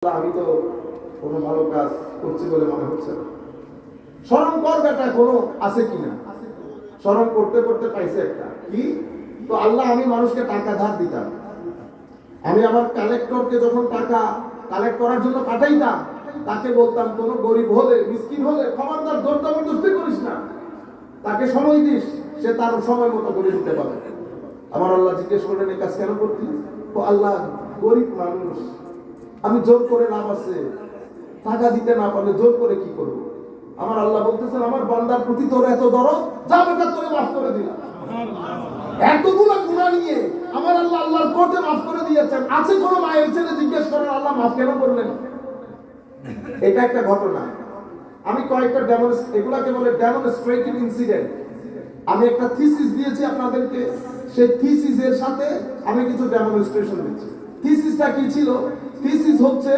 আমি তো কোনো ভালো কাজ করছি বলে মনে হচ্ছে না। শরম কর বেটা, কোনো আছে কিনা? শরম করতে করতে পাইছে একটা কি, তো আল্লাহ আমি মানুষকে টাকা ধার দিতাম। আমি আমার কালেক্টরকে যখন টাকা কালেক্ট করার জন্য পাঠাইতাম, তাকে বলতাম কোনো গরিব হলে মিসকিন হলে খবরদার জোর জবরদস্তি করিস না, তাকে সময় দিস, সে তার সময় মতো করে দিতে পারে। আমার আল্লাহ জিজ্ঞেস করলেন এই কাজ কেন করতি? তো আল্লাহ গরিব মানুষ, আমি জোর করে লাভ আছে, টাকা দিতে না পারলে জোর করে কি করব? আমার আল্লাহ বলতেছেন আমার বান্দার প্রতি তোর এত দরদ, যা বেটা তোরে মাফ করে দিলাম। এতগুলো গুনাহ নিয়ে আমার আল্লাহ আল্লাহর কোর্টে মাফ করে দিয়েছেন। আছে কোন মায়ের ছেলে জিজ্ঞেস করেন আল্লাহ মাফ কেন করলেন? এটা একটা ঘটনা। আমি কয়েকটা এগুলাকে বলে ডেমনস্ট্রেটিভ ইনসিডেন্ট। আমি একটা থিসিস দিয়েছি আপনাদেরকে, সেই থিসিসের সাথে আমি কিছু ডেমনস্ট্রেশন দিচ্ছি। থিসিসটা কি ছিল? থিসিস হচ্ছে